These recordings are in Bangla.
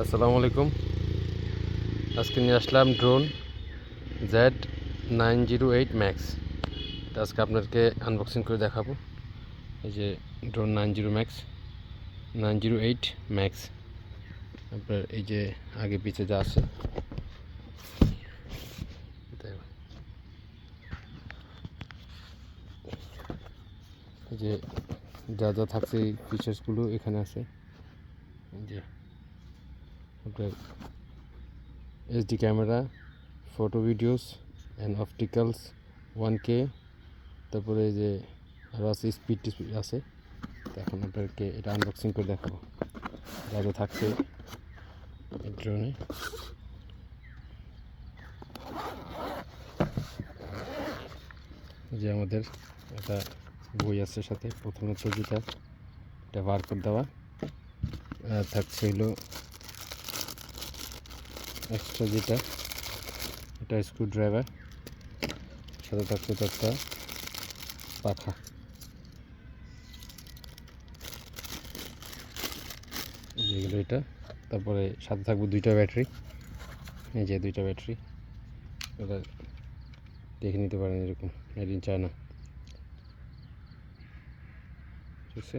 আসসালামু আলাইকুম। আজকে নিয়ে আসলাম ড্রোন Z908 ম্যাক্স। আজকে আপনাদেরকে আনবক্সিং করে দেখাবো। এই যে ড্রোন 908 ম্যাক্স। আপনার এই যে আগে পিছে যা আছে, এই যে যা যা থাকছে এই ফিচার্সগুলো এখানে আছে। এই যে আপনার HD camera, photo videos and opticals 1K। তারপরে এই যে আরও আছে স্পিড আছে। তো এখন আপনাদেরকে এটা আনবক্সিং করে দেখাবো যা যা থাকছে এই ড্রোনে। যে আমাদের একটা বই আছে সাথে, প্রথমত যেটা এটা বারকোড দেওয়া, থাকছে হলো এক্সট্রা যেটা এটা স্ক্রু ড্রাইভার, সাথে থাকছে তো একটা পাখা। যেগুলো এটা, তারপরে সাথে থাকবে দুইটা ব্যাটারি। এই যে দুইটা ব্যাটারি, এটা দেখে নিতে পারেন, এরকম মেড ইন চায়না, ঠিক আছে।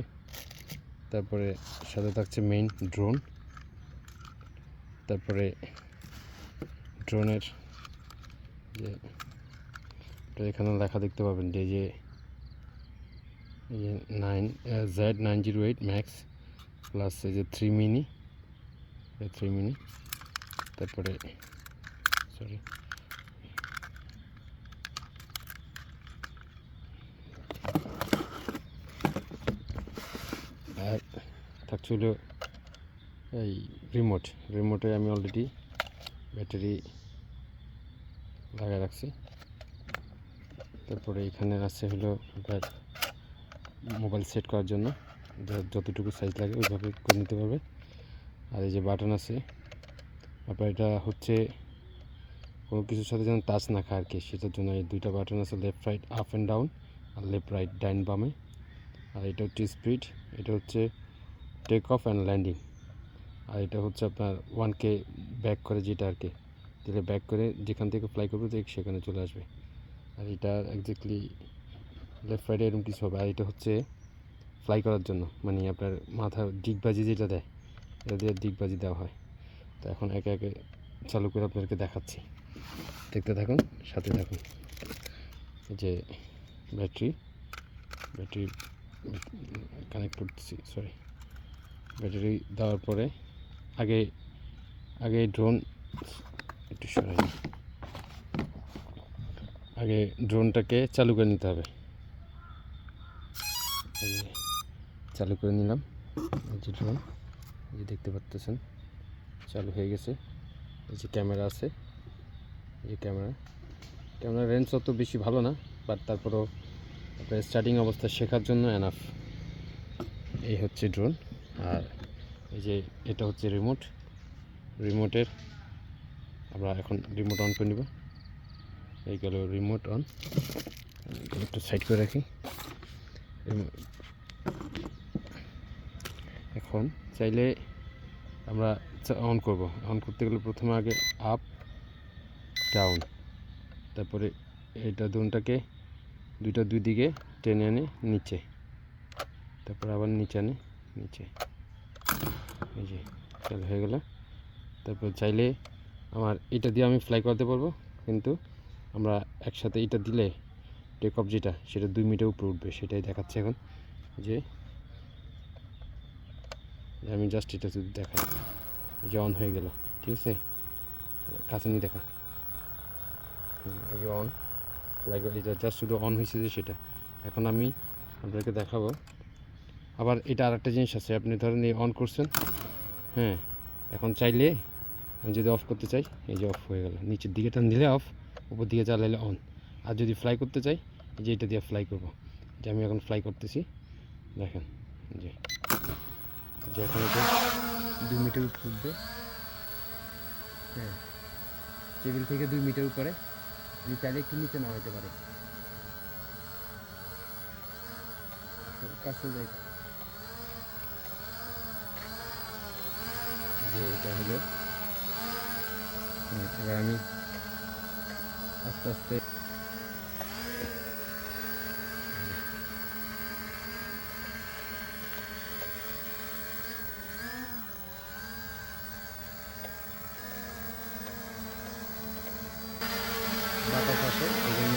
তারপরে সাথে থাকছে মেইন ড্রোন। তারপরে ড্রোনের যে এখানে লেখা দেখতে পাবেন যে Z908 ম্যাক্স প্লাস এই যে 3 মিনি, তারপরে সরি আর থাকছিল এই রিমোটে আমি অলরেডি ব্যাটারি লাগাই রাখছি। তারপরে এখানে আছে হলো আপনার মোবাইল সেট করার জন্য, যতটুকু সাইজ লাগে ওইভাবে করে নিতে পারবে। আর এই যে বাটন আছে, আপনার এটা হচ্ছে কোনো কিছুর সাথে যেন টাচ না খায় আর কি, সেটার জন্য এই দুইটা বাটন আছে, left right up and down, আর লেফট রাইট ডাইন বামে। আর এটা হচ্ছে স্পিড, এটা হচ্ছে টেক অফ অ্যান্ড ল্যান্ডিং। আর এটা হচ্ছে আপনার 1K ব্যাক করে, যেটা আর কি দিলে ব্যাক করে যেখান থেকে ফ্লাই করবে সেখানে চলে আসবে। আর এটা একজ্যাক্টলি লেফট রাইটে এরকম কিছু হবে। আর এটা হচ্ছে ফ্লাই করার জন্য, মানে আপনার মাথার ডিগবাজি যেটা দেয়, এটা দিয়ে ডিগবাজি দেওয়া হয়। তো এখন একে একে চালু করে আপনাদেরকে দেখাচ্ছি, দেখতে থাকুন, সাথে থাকুন। যে ব্যাটারি কানেক্ট করতেছি, সরি, ব্যাটারি দেওয়ার পরে আগে ড্রোন একটু সরাই, আগে ড্রোনটাকে চালু করে নিতে হবে। চালু করে নিলাম, এই যে ড্রোন, এই যে দেখতে পাচ্ছেন চালু হয়ে গেছে। এই যে ক্যামেরা আছে, এই যে ক্যামেরা রেঞ্জ অত বেশি ভালো না, বাট তারপরেও আপনার স্টার্টিং অবস্থা শেখার জন্য এনাফ। এই হচ্ছে ড্রোন। আর এই যে এটা হচ্ছে রিমোটের, আমরা এখন রিমোট অন করে নিব। এই গেল রিমোট অন, একটু সাইড করে রাখি। এখন চাইলে আমরা অন করতে গেলে প্রথমে আগে আপ ডাউন, তারপরে এটা ড্রোনটাকে দুই দিকে টেনে এনে নিচে, তারপর আবার নিচে এই যে চালু হয়ে গেল। তারপর চাইলে আমার এটা দিয়ে আমি ফ্লাই করতে পারবো, কিন্তু আমরা একসাথে এটা দিলে টেক অফ যেটা, সেটা 2 মিটার উপরে উঠবে, সেটাই দেখাচ্ছে এখন। যে আমি জাস্ট এটা যদি দেখাই, এই যে অন হয়ে গেল, ঠিক আছে, কাছে নিয়ে দেখা, এই যে অন ফ্লাই করে, এটা জাস্ট শুধু অন হয়েছে যে সেটা। এখন আমি আপনাদেরকে দেখাবো। আবার এটা আরেকটা জিনিস আছে, আপনি ধরেন এই অন করছেন, হ্যাঁ, এখন চাইলে আমি যদি অফ করতে চাই, এই যে অফ হয়ে গেল, নিচের দিকে টান দিলে অফ, উপর দিকে চালাইলে অন। আর যদি ফ্লাই করতে চাই, এই যে এটা দিয়ে ফ্লাই করবো, যে আমি এখন ফ্লাই করতেছি, দেখেন যে এখন এটা 2 মিটার উপরে উঠবে, হ্যাঁ, টেবিল থেকে 2 মিটার উপরে। আমি চাইলে একটু নিচে নামাইতে পারি, কাছে যাই, যে এটা হলো। এবার আমি আস্তে আস্তে বাতাস আসে, এই জন্য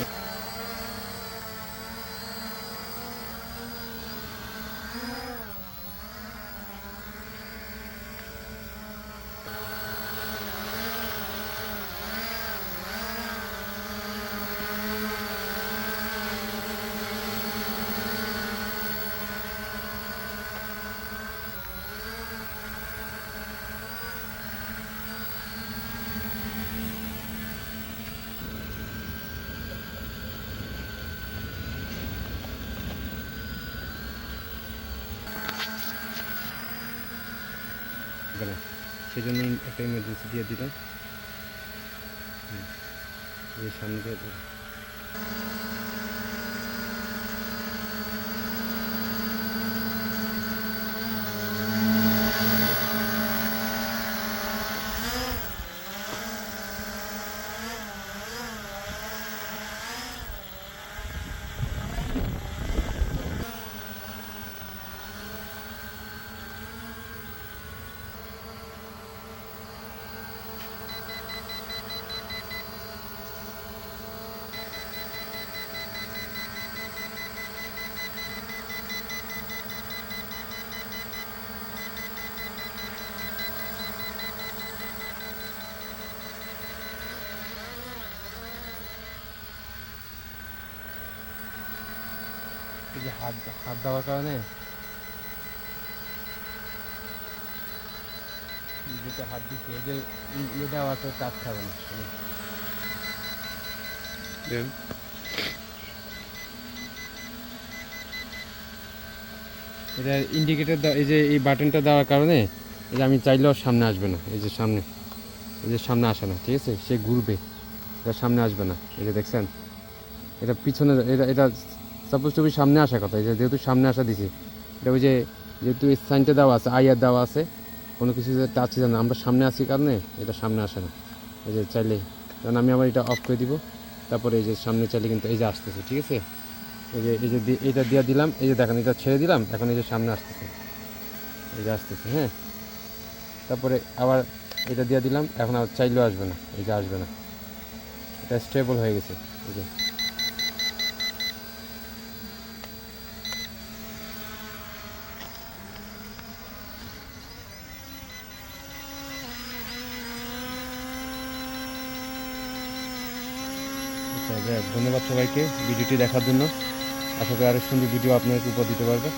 না, সেই জন্য একটা ইমার্জেন্সি দিয়ে দিলাম। এই সামনে দিয়ে এই যে হাত হাত দেওয়ার কারণে যেটা হাত দিচ্ছে এই যে ইয়ে দেওয়া আছে টাচ খাবে না। এটা ইন্ডিকেটর এই যে এই বাটনটা দেওয়ার কারণে এই যে আমি চাইলেও সামনে আসবে না। এই যে সামনে, এই যে সামনে আসে না, ঠিক আছে, সে ঘুরবে, এটা সামনে আসবে না। এই যে দেখছেন, এটা পিছনে, এটা সাপোজ টু বি সামনে আসার কথা। এই যে যেহেতু সামনে আসা দিছি, এটা ওই যে যেহেতু এই সাইনটা দেওয়া আছে, আইয়ার দেওয়া আছে, কোনো কিছু যে টাচ না, আমরা সামনে আসি কারণে এটা সামনে আসে না। এই যে চাইলে, কারণ আমি আবার এটা অফ করে দিব, তারপরে এই যে সামনে চাইলে কিন্তু এই যে আসতেছে, ঠিক আছে। এই যে এইটা দিয়ে দিলাম, এই যে দেখেন এটা ছেড়ে দিলাম, এখন এই যে সামনে আসতেছে, এই যে আসতেছে, হ্যাঁ। তারপরে আবার এটা দিয়ে দিলাম, এখন আর চাইলেও আসবে না, এই যে আসবে না, এটা স্টেবল হয়ে গেছে। এই যে ধন্যবাদ সবাইকে ভিডিওটি দেখার জন্য। আশা করি আরও সুন্দর ভিডিও আপনাদেরকে উপহার দিতে পারবে।